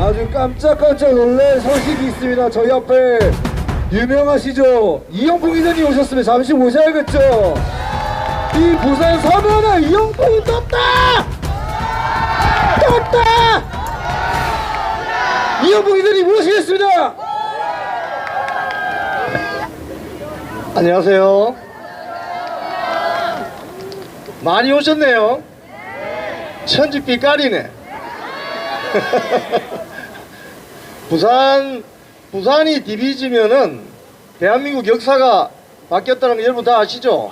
아주 깜짝깜짝 놀랄 소식이 있습니다. 저희 앞에 유명하시죠? 이영풍 기자님 오셨으면 잠시 모셔야겠죠? 이 부산 사면에 이영풍이 떴다! 떴다! 이영풍 기자님 모시겠습니다! 안녕하세요. 많이 오셨네요. 천지빛 까리네. 부산이 디비지면은 대한민국 역사가 바뀌었다는 거 여러분 다 아시죠?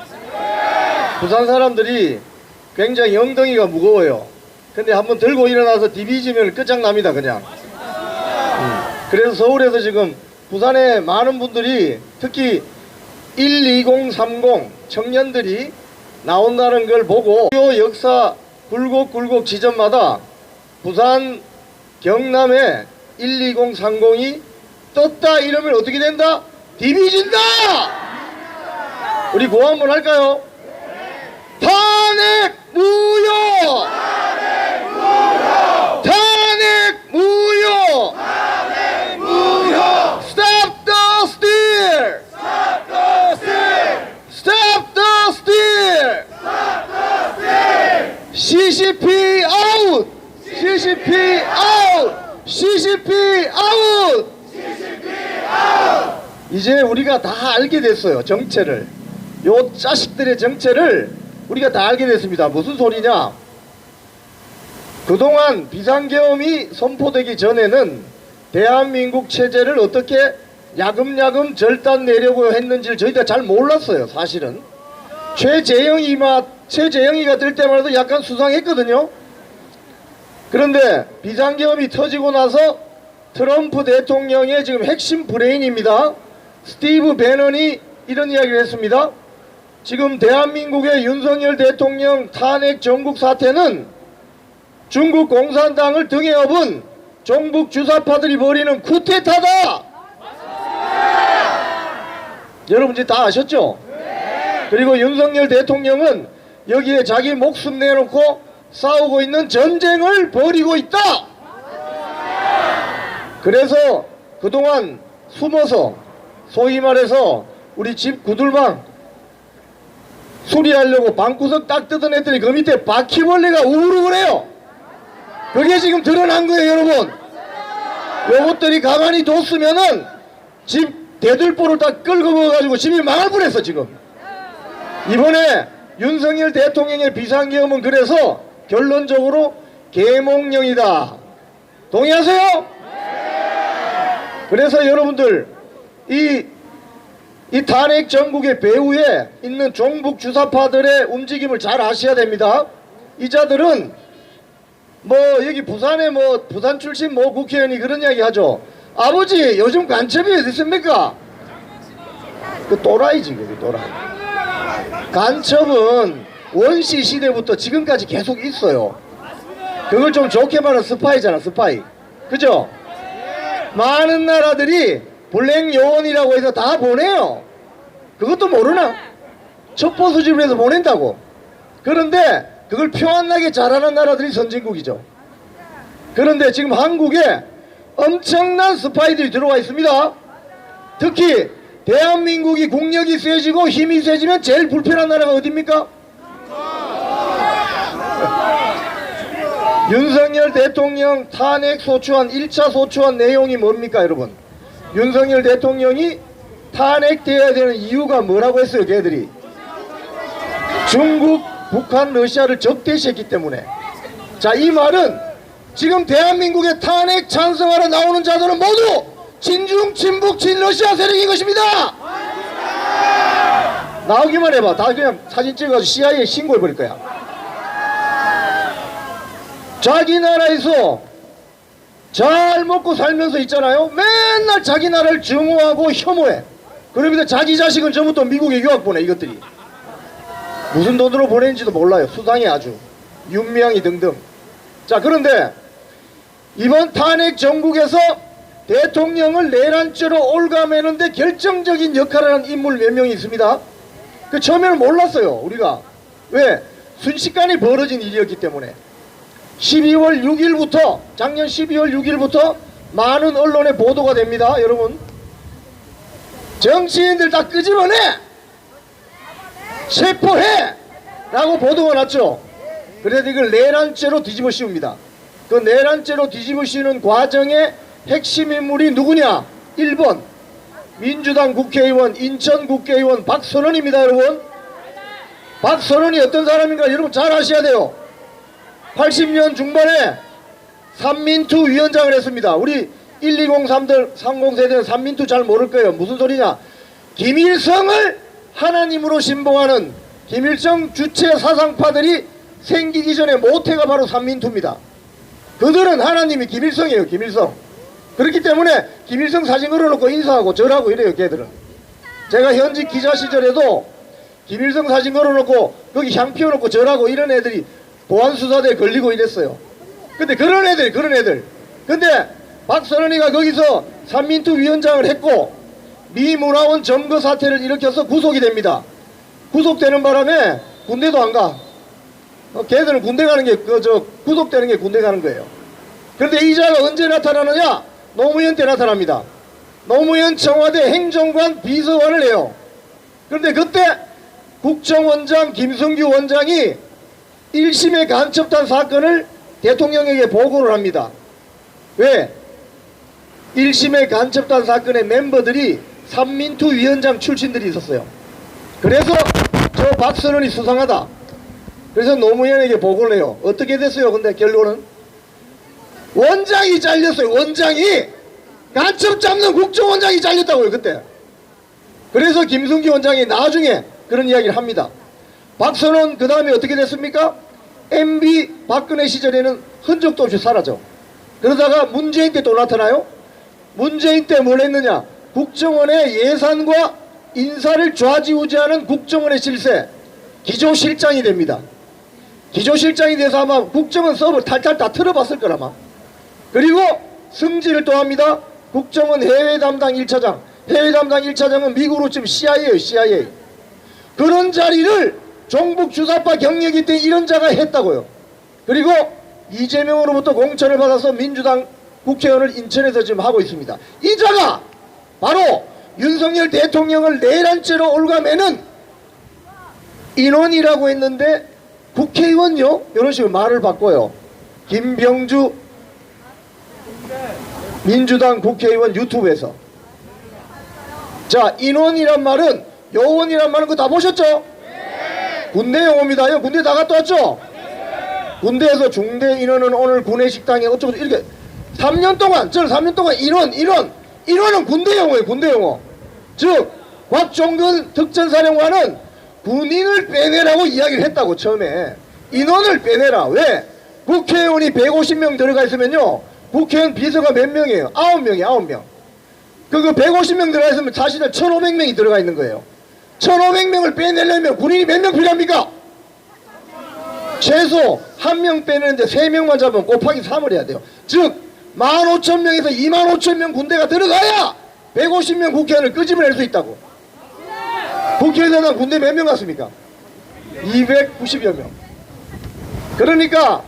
부산 사람들이 굉장히 엉덩이가 무거워요. 근데 한번 들고 일어나서 디비지면 끝장납니다 그냥. 그래서 서울에서 지금 부산에 많은 분들이 특히 12030 청년들이 나온다는 걸 보고 역사 굴곡 지점마다 부산 경남에 12030이 떴다 이러면 어떻게 된다? 디비진다! 우리 구호 한번 할까요? 탄핵 무효! 탄핵 무효! Stop the steal! Stop the steal! CCP out! CCP out! CCP out! 이제 우리가 다 알게 됐어요. 정체를. 요 자식들의 정체를 우리가 다 알게 됐습니다. 무슨 소리냐? 그동안 비상계엄이 선포되기 전에는 대한민국 체제를 어떻게 야금야금 절단 내려고 했는지를 저희가 잘 몰랐어요. 사실은 최재형이가 될 때만 해도 약간 수상했거든요. 그런데 비상계엄이 터지고 나서 트럼프 대통령의 지금 핵심 브레인입니다. 스티브 배넌이 이런 이야기를 했습니다. 지금 대한민국의 윤석열 대통령 탄핵 전국 사태는 중국 공산당을 등에 업은 종북 주사파들이 벌이는 쿠데타다. 여러분 이제 다 아셨죠? 그리고 윤석열 대통령은 여기에 자기 목숨 내놓고 싸우고 있는 전쟁을 벌이고 있다. 그래서 그동안 숨어서 소위 말해서 우리 집 구들방 수리하려고 방구석 딱 뜯은 애들이 그 밑에 바퀴벌레가 우글우글해요. 그게 지금 드러난 거예요 여러분. 요것들이 가만히 뒀으면은 집 대들보를 다 끌고 먹어가지고 집이 망할 뻔했어 지금. 이번에 윤석열 대통령의 비상계엄은 그래서 결론적으로 계몽령이다. 동의하세요? 그래서 여러분들 이 탄핵 전국의 배후에 있는 종북 주사파들의 움직임을 잘 아셔야 됩니다. 이 자들은 뭐 여기 부산에 뭐 부산 출신 뭐 국회의원이 그런 이야기 하죠. 아버지 요즘 간첩이 어디 있습니까? 그 또라이지 그 또라이. 간첩은 원시 시대부터 지금까지 계속 있어요. 그걸 좀 좋게 말하면 스파이잖아 스파이. 그죠? 많은 나라들이 블랙 요원이라고 해서 다 보내요. 그것도 모르나? 첩보 수집을 해서 보낸다고. 그런데 그걸 표 안 나게 잘하는 나라들이 선진국이죠. 그런데 지금 한국에 엄청난 스파이들이 들어와 있습니다. 특히 대한민국이 국력이 세지고 힘이 세지면 제일 불편한 나라가 어딥니까? 윤석열 대통령 탄핵 소추안 1차 소추안 내용이 뭡니까 여러분? 윤석열 대통령이 탄핵되어야 되는 이유가 뭐라고 했어요 걔들이? 중국, 북한, 러시아를 적대시했기 때문에. 자, 이 말은 지금 대한민국의 탄핵 찬성하러 나오는 자들은 모두 친중, 친북, 친러시아 세력인 것입니다. 나오기만 해봐. 다 그냥 사진 찍어서 CIA에 신고해버릴 거야. 자기 나라에서 잘 먹고 살면서 있잖아요. 맨날 자기 나라를 증오하고 혐오해. 그러면서 자기 자식은 전부터 미국에 유학 보내. 이것들이 무슨 돈으로 보내는지도 몰라요. 수상해 아주. 윤미향이 등등. 자, 그런데 이번 탄핵 전국에서 대통령을 내란죄로 올가매는데 결정적인 역할을 한 인물 몇 명이 있습니다. 그 처음에는 몰랐어요 우리가. 왜? 순식간에 벌어진 일이었기 때문에. 12월 6일부터 작년 12월 6일부터 많은 언론에 보도가 됩니다. 여러분, 정치인들 다 끄집어내, 체포해 라고 보도가 났죠. 그래서 이걸 내란죄로 뒤집어 씌웁니다. 그 내란죄로 뒤집어 씌우는 과정의 핵심 인물이 누구냐? 1번 민주당 국회의원, 인천 국회의원 박선원입니다. 여러분, 박선원이 어떤 사람인가 여러분 잘 아셔야 돼요. 80년 중반에 삼민투 위원장을 했습니다. 우리 1203들 30세대는 삼민투 잘 모를 거예요. 무슨 소리냐? 김일성을 하나님으로 신봉하는 김일성 주체 사상파들이 생기기 전에 모태가 바로 삼민투입니다. 그들은 하나님이 김일성이에요. 김일성. 그렇기 때문에 김일성 사진 걸어놓고 인사하고 절하고 이래요. 걔들은. 제가 현직 기자 시절에도 김일성 사진 걸어놓고 거기 향 피워놓고 절하고 이런 애들이 보안수사대에 걸리고 이랬어요. 근데 그런 애들 근데 박선원이가 거기서 삼민투 위원장을 했고 미문화원 점거 사태를 일으켜서 구속이 됩니다. 구속되는 바람에 군대도 안 가. 걔들은 군대 가는 게 구속되는 게 군대 가는 거예요. 그런데 이자가 언제 나타나느냐? 노무현 때 나타납니다. 노무현 청와대 행정관 비서관을 해요. 그런데 그때 국정원장 김성규 원장이 1심의 간첩단 사건을 대통령에게 보고를 합니다. 왜? 1심의 간첩단 사건의 멤버들이 삼민투 위원장 출신들이 있었어요. 그래서 저 박선원이 수상하다. 그래서 노무현에게 보고를 해요. 어떻게 됐어요? 근데 결론은 원장이 잘렸어요. 원장이 간첩 잡는 국정원장이 잘렸다고요. 그때. 그래서 김승기 원장이 나중에 그런 이야기를 합니다. 박선원 그 다음에 어떻게 됐습니까? MB 박근혜 시절에는 흔적도 없이 사라져. 그러다가 문재인 때 또 나타나요. 문재인 때 뭘 했느냐? 국정원의 예산과 인사를 좌지우지하는 국정원의 실세 기조실장이 됩니다. 기조실장이 돼서 아마 국정원 서버 탈탈 다 틀어봤을 거라 아마. 그리고 승진을 또 합니다. 국정원 해외 담당 1차장. 해외 담당 1차장은 미국으로 지금 CIA예요. CIA. 그런 자리를 종북 주사파 경력이 때 이런 자가 했다고요. 그리고 이재명으로부터 공천을 받아서 민주당 국회의원을 인천에서 지금 하고 있습니다. 이 자가 바로 윤석열 대통령을 내란죄로 올가매는 인원이라고 했는데 국회의원요? 이런 식으로 말을 바꿔요. 김병주 민주당 국회의원 유튜브에서. 자, 인원이란 말은, 요원이란 말은 그거 다 보셨죠? 군대 용어입니다. 군대 다 갔다 왔죠? 군대에서 중대 인원은 오늘 구내식당에 어쩌고 이렇게 3년 동안, 저는 3년 동안 인원은 군대 용어예요. 군대 용어. 즉 곽종근 특전사령관은 군인을 빼내라고 이야기를 했다고. 처음에 인원을 빼내라. 왜? 국회의원이 150명 들어가 있으면요, 국회의원 비서가 몇 명이에요? 9명이에요. 9명. 그거 150명 들어가 있으면 사실은 1500명이 들어가 있는 거예요. 1500명을 빼내려면 군인이 몇 명 필요합니까? 최소 1명 빼내는데 3명만 잡으면 곱하기 3을 해야 돼요. 즉 15,000명에서 25,000명 군대가 들어가야 150명 국회의원을 끄집어낼 수 있다고. 국회의원 군대 몇 명 갔습니까? 290여 명. 그러니까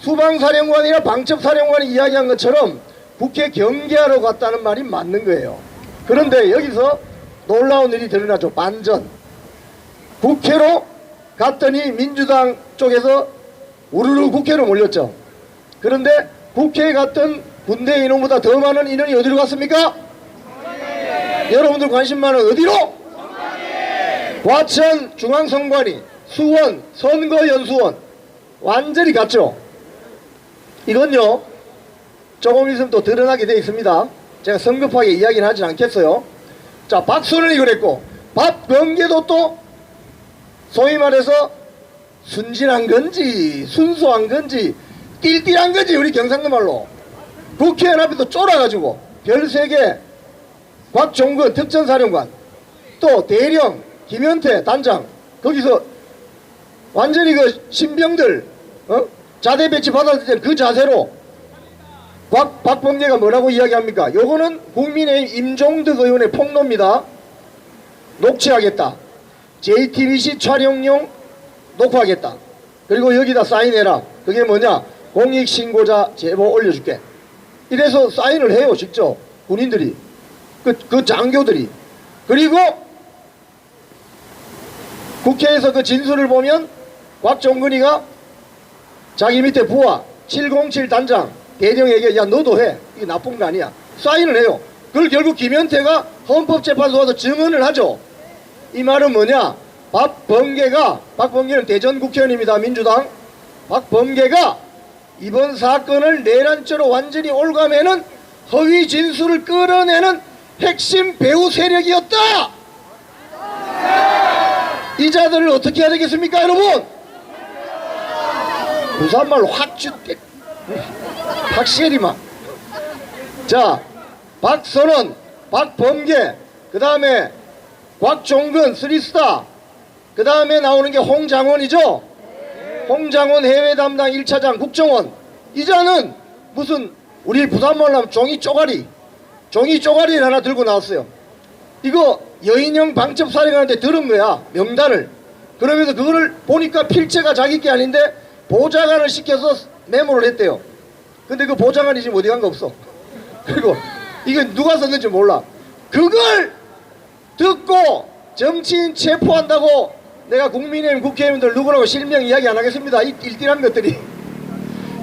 수방사령관이나 방첩사령관이 이야기한 것처럼 국회 경계하러 갔다는 말이 맞는 거예요. 그런데 여기서 놀라운 일이 드러나죠. 반전. 국회로 갔더니 민주당 쪽에서 우르르 국회로 몰렸죠. 그런데 국회에 갔던 군대 인원보다 더 많은 인원이 어디로 갔습니까? 여러분들 관심 많은 어디로? 과천 중앙선관위, 수원, 선거연수원 완전히 갔죠. 이건요 조금 있으면 또 드러나게 되어 있습니다. 제가 성급하게 이야기는 하진 않겠어요. 자, 박선원이 그랬고 박병계도 또 소위 말해서 순진한 건지 순수한 건지 띨띨한 건지 우리 경상도 말로 국회의원 앞에서 쫄아가지고 별 3개 곽종근 특전사령관 또 대령 김현태 단장 거기서 완전히 그 신병들 자대 배치 받았을 때 그 자세로 박범계가 뭐라고 이야기합니까? 요거는 국민의힘 임종득 의원의 폭로입니다. 녹취하겠다. JTBC 촬영용 녹화하겠다. 그리고 여기다 사인해라. 그게 뭐냐? 공익신고자 제보 올려줄게. 이래서 사인을 해요. 직접 군인들이, 그 장교들이. 그리고 국회에서 그 진술을 보면 곽종근이가 자기 밑에 부하 707 단장 대령에게 야 너도 해, 이게 나쁜 거 아니야, 사인을 해요. 그걸 결국 김현태가 헌법재판소 와서 증언을 하죠. 이 말은 뭐냐, 박범계는 대전 국회의원입니다. 민주당 박범계가 이번 사건을 내란죄로 완전히 올가매는 허위 진술을 끌어내는 핵심 배후 세력이었다. 이 자들을 어떻게 해야 되겠습니까, 여러분? 부산말로 확주대 박시엘이만. 자, 박선원, 박범계, 그 다음에 곽종근 쓰리스타, 그 다음에 나오는 게 홍장원이죠. 홍장원 해외 담당 1차장 국정원. 이자는 무슨 우리 부산말로 하면 종이 쪼가리를 하나 들고 나왔어요. 이거 여인형 방첩 사령하는데 들은 거야, 명단을. 그러면서 그거를 보니까 필체가 자기 게 아닌데 보좌관을 시켜서 메모를 했대요. 근데 그 보좌관이 지금 어디 간 거 없어. 그리고 이거 누가 썼는지 몰라. 그걸 듣고 정치인 체포한다고 내가 국민의힘 국회의원들 누구라고 실명 이야기 안 하겠습니다. 이 띨띨한 것들이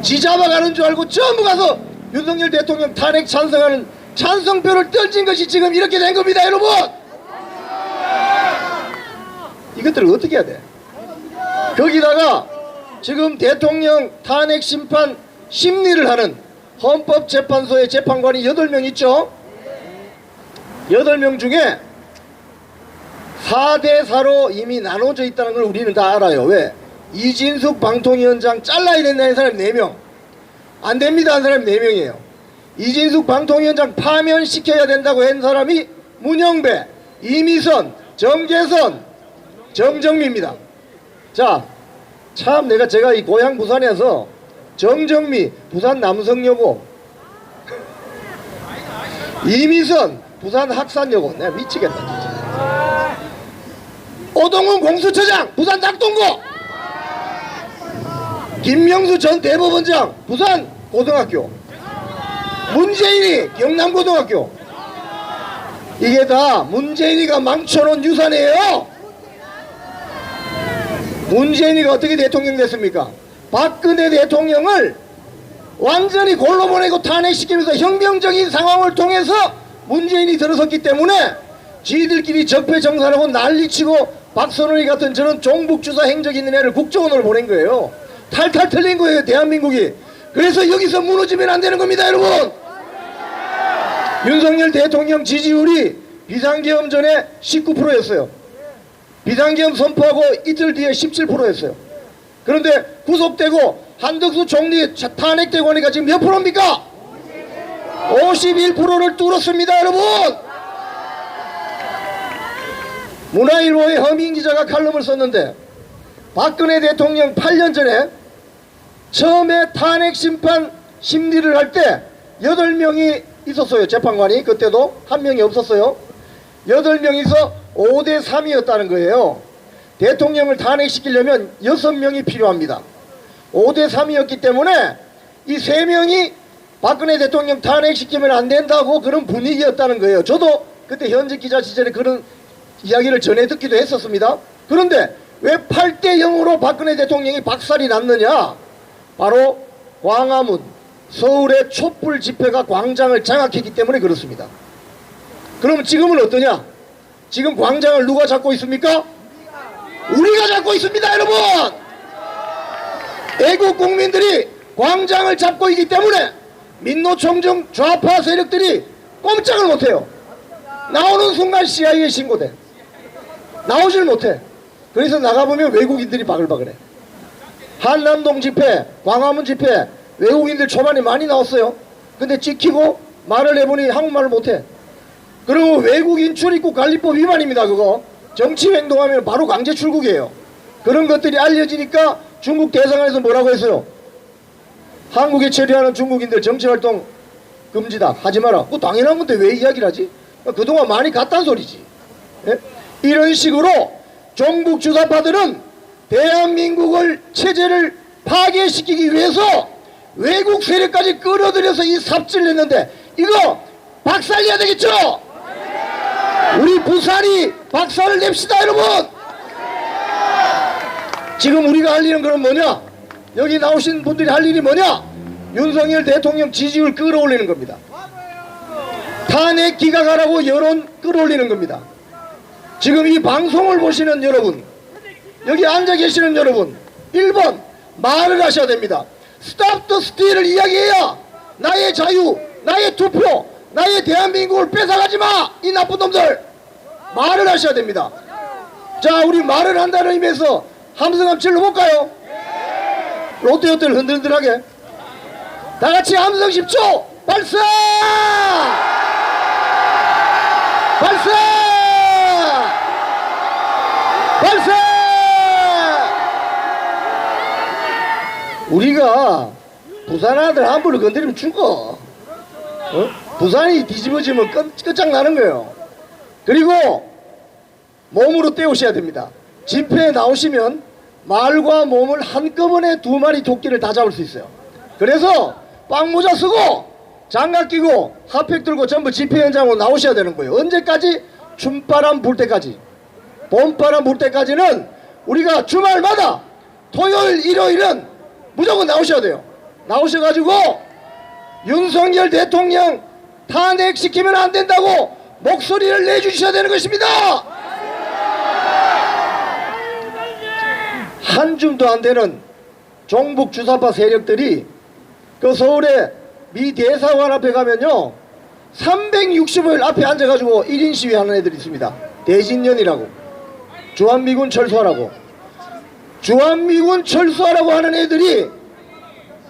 지 잡아가는 줄 알고 전부 가서 윤석열 대통령 탄핵 찬성하는 찬성표를 떨친 것이 지금 이렇게 된 겁니다, 여러분. 이것들을 어떻게 해야 돼? 거기다가 지금 대통령 탄핵 심판 심리를 하는 헌법재판소의 재판관이 8명 있죠. 8명 중에 4대4로 이미 나눠져 있다는 걸 우리는 다 알아요. 왜? 이진숙 방통위원장 잘라야 된다는 사람이 4명, 안 됩니다 한 사람이 4명이에요. 이진숙 방통위원장 파면시켜야 된다고 한 사람이 문영배, 이미선, 정계선, 정정미입니다. 자, 참 제가 이 고향 부산에서 정정미 부산 남성여고, 이미선 부산 학산여고, 내가 미치겠다 진짜. 오동훈 공수처장 부산 낙동고, 김명수 전 대법원장 부산 고등학교, 문재인이 경남고등학교. 이게 다 문재인이가 망쳐놓은 유산이에요. 문재인이가 어떻게 대통령 됐습니까? 박근혜 대통령을 완전히 골로 보내고 탄핵시키면서 혁명적인 상황을 통해서 문재인이 들어섰기 때문에 지들끼리 적폐청산하고 난리치고 박선원이 같은 저런 종북주사 행적 있는 애를 국정원으로 보낸 거예요. 탈탈 털린 거예요, 대한민국이. 그래서 여기서 무너지면 안 되는 겁니다, 여러분. 윤석열 대통령 지지율이 비상계엄 전에 19%였어요. 비상계엄 선포하고 이틀 뒤에 17%였어요. 그런데 구속되고 한덕수 총리 탄핵되고 하니까 지금 몇 프로입니까? 51%를 뚫었습니다, 여러분. 문화일보의 허민 기자가 칼럼을 썼는데 박근혜 대통령 8년 전에 처음에 탄핵 심판 심리를 할 때 8명이 있었어요. 재판관이. 그때도 한 명이 없었어요. 8명이서 5대3이었다는 거예요. 대통령을 탄핵시키려면 6명이 필요합니다. 5대3이었기 때문에 이 3명이 박근혜 대통령 탄핵시키면 안 된다고 그런 분위기였다는 거예요. 저도 그때 현직 기자 시절에 그런 이야기를 전해 듣기도 했었습니다. 그런데 왜 8대0으로 박근혜 대통령이 박살이 났느냐? 바로 광화문, 서울의 촛불 집회가 광장을 장악했기 때문에 그렇습니다. 그럼 지금은 어떠냐? 지금 광장을 누가 잡고 있습니까? 우리가 잡고 있습니다, 여러분. 애국 국민들이 광장을 잡고 있기 때문에 민노총정 좌파 세력들이 꼼짝을 못해요. 나오는 순간 CIA 신고돼. 나오질 못해. 그래서 나가보면 외국인들이 바글바글해. 한남동 집회, 광화문 집회, 외국인들 초반에 많이 나왔어요. 근데 찍히고 말을 해보니 한국말을 못해. 그리고 외국인 출입국 관리법 위반입니다. 그거 정치 행동하면 바로 강제 출국이에요. 그런 것들이 알려지니까 중국 대사관에서 뭐라고 했어요? 한국에 체류하는 중국인들 정치활동 금지다, 하지 마라. 뭐 당연한 건데 왜 이야기를 하지? 그동안 많이 갔단 소리지. 예? 이런 식으로 종북 주사파들은 대한민국을 체제를 파괴시키기 위해서 외국 세력까지 끌어들여서 이 삽질을 했는데 이거 박살내야 되겠죠? 우리 부산이 박살을 냅시다 여러분. 지금 우리가 할 일은 그럼 뭐냐? 여기 나오신 분들이 할 일이 뭐냐? 윤석열 대통령 지지율 끌어올리는 겁니다. 탄핵 기각하라고 여론 끌어올리는 겁니다. 지금 이 방송을 보시는 여러분, 여기 앉아 계시는 여러분, 1번 말을 하셔야 됩니다. 스탑 더 스틸을 이야기해야 나의 자유, 나의 투표, 나의 대한민국을 뺏어가지 마! 이 나쁜 놈들! 말을 하셔야 됩니다. 자, 우리 말을 한다는 의미에서 함성 한번 질러볼까요? 롯데호텔 흔들흔들하게 다같이 함성 10초 발사! 발사! 발사! 우리가 부산 아들 함부로 건드리면 죽어. 부산이 뒤집어지면 끝장나는 거예요. 그리고 몸으로 때우셔야 됩니다. 집회에 나오시면 말과 몸을 한꺼번에 2마리 토끼를 다 잡을 수 있어요. 그래서 빵모자 쓰고 장갑 끼고 핫팩 들고 전부 집회 현장으로 나오셔야 되는 거예요. 언제까지? 춤바람 불 때까지. 봄바람 불 때까지는 우리가 주말마다 토요일 일요일은 무조건 나오셔야 돼요. 나오셔가지고 윤석열 대통령 탄핵시키면 안 된다고 목소리를 내주셔야 되는 것입니다. 한 줌도 안 되는 종북 주사파 세력들이 그 서울의 미 대사관 앞에 가면요 365일 앞에 앉아가지고 1인 시위하는 애들이 있습니다. 대진년이라고, 주한미군 철수하라고, 주한미군 철수하라고 하는 애들이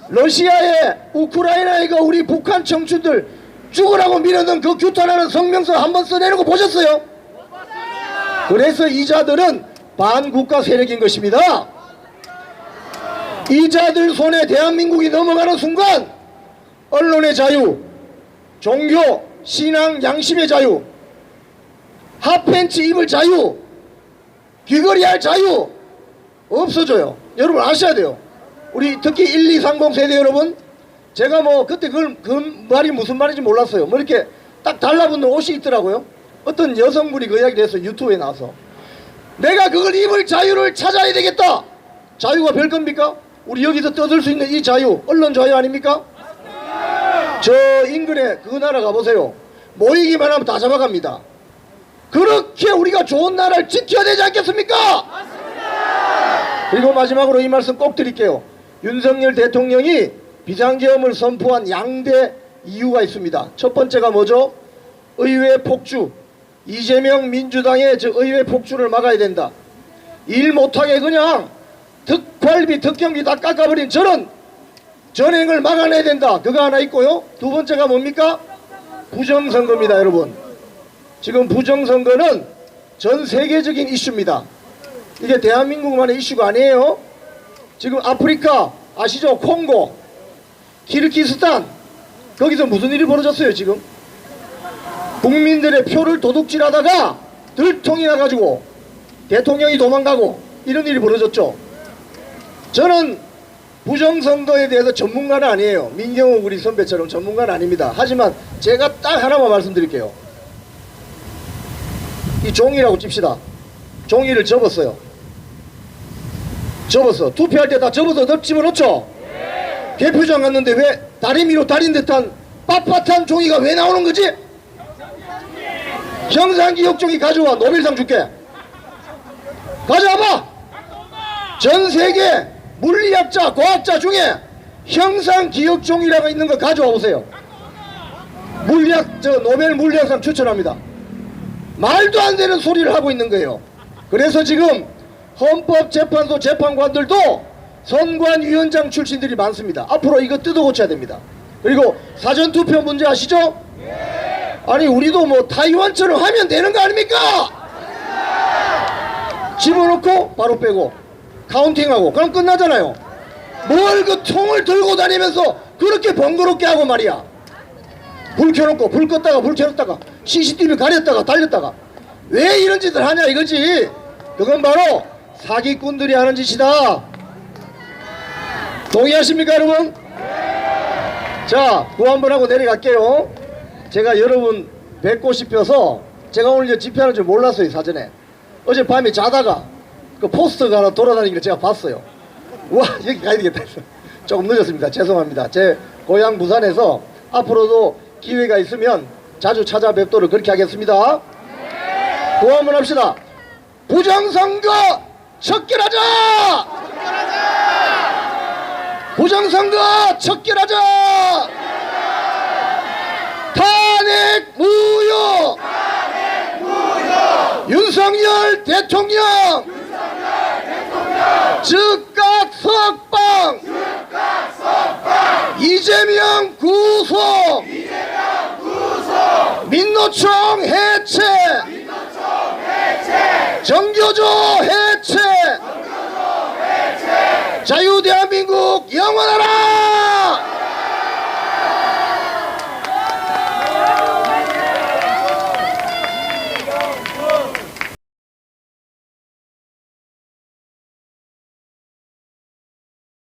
러시아에 우크라이나에 그 우리 북한 청춘들 죽으라고 밀어넣은 그 규탄하는 성명서 한번 써내는 거 보셨어요? 그래서 이자들은 반국가 세력인 것입니다. 이자들 손에 대한민국이 넘어가는 순간 언론의 자유, 종교, 신앙, 양심의 자유, 핫팬츠 입을 자유, 귀걸이 할 자유 없어져요. 여러분 아셔야 돼요. 우리 특히 1230 세대 여러분, 제가 뭐 그때 그 말이 무슨 말인지 몰랐어요. 뭐 이렇게 딱 달라붙는 옷이 있더라고요. 어떤 여성분이 그 이야기를 해서 유튜브에 나와서 내가 그걸 입을 자유를 찾아야 되겠다. 자유가 별 겁니까? 우리 여기서 떠들 수 있는 이 자유, 언론 자유 아닙니까? 저 인근에 그 나라 가보세요. 모이기만 하면 다 잡아갑니다. 그렇게 우리가 좋은 나라를 지켜야 되지 않겠습니까? 그리고 마지막으로 이 말씀 꼭 드릴게요. 윤석열 대통령이 비상계엄을 선포한 양대 이유가 있습니다. 첫 번째가 뭐죠? 의회 폭주. 이재명 민주당의 저 의회 폭주를 막아야 된다. 일 못하게 그냥 특활비 특경비 다 깎아버린 저런 전행을 막아내야 된다. 그거 하나 있고요. 두 번째가 뭡니까? 부정선거입니다. 여러분, 지금 부정선거는 전 세계적인 이슈입니다. 이게 대한민국만의 이슈가 아니에요. 지금 아프리카 아시죠? 콩고, 키르기스탄, 거기서 무슨 일이 벌어졌어요. 지금 국민들의 표를 도둑질하다가 들통이 나가지고 대통령이 도망가고 이런 일이 벌어졌죠. 저는 부정선거에 대해서 전문가는 아니에요. 민경욱 우리 선배처럼 전문가는 아닙니다. 하지만 제가 딱 하나만 말씀드릴게요. 이 종이라고 찝시다. 종이를 접었어요. 접었어. 투표할 때 다 접어서 집어넣죠. 개표장 갔는데 왜 다리미로 다린 듯한 빳빳한 종이가 왜 나오는 거지? 형상기억 종이 가져와. 노벨상 줄게. 가져와봐. 전 세계 물리학자, 과학자 중에 형상기억 종이라고 있는 거 가져와 보세요. 물리학, 노벨 물리학상 추천합니다. 말도 안 되는 소리를 하고 있는 거예요. 그래서 지금 헌법재판소 재판관들도 선관위원장 출신들이 많습니다. 앞으로 이거 뜯어 고쳐야 됩니다. 그리고 사전투표 문제 아시죠? 아니 우리도 뭐 타이완처럼 하면 되는 거 아닙니까? 집어넣고 바로 빼고 카운팅하고 그럼 끝나잖아요. 뭘 그 통을 들고 다니면서 그렇게 번거롭게 하고 말이야. 불 켜놓고 불 껐다가 불 켜놨다가 CCTV 가렸다가 달렸다가 왜 이런 짓을 하냐 이거지. 그건 바로 사기꾼들이 하는 짓이다. 동의하십니까 여러분? 자, 구호 한번 하고 내려갈게요. 제가 여러분 뵙고 싶어서 제가 오늘 이제 집회하는 줄 몰랐어요, 사전에. 어젯밤에 자다가 그 포스터가 하나 돌아다니는 걸 제가 봤어요. 우와, 여기 가야 되겠다 해서 조금 늦었습니다. 죄송합니다. 제 고향 부산에서 앞으로도 기회가 있으면 자주 찾아뵙도록 그렇게 하겠습니다. 구호 한번 합시다. 부정선거 척결하자! 부정선거 척결하자! 탄핵 무효! 윤석열 대통령! 즉각 석방! 이재명 구속! 민노총 해!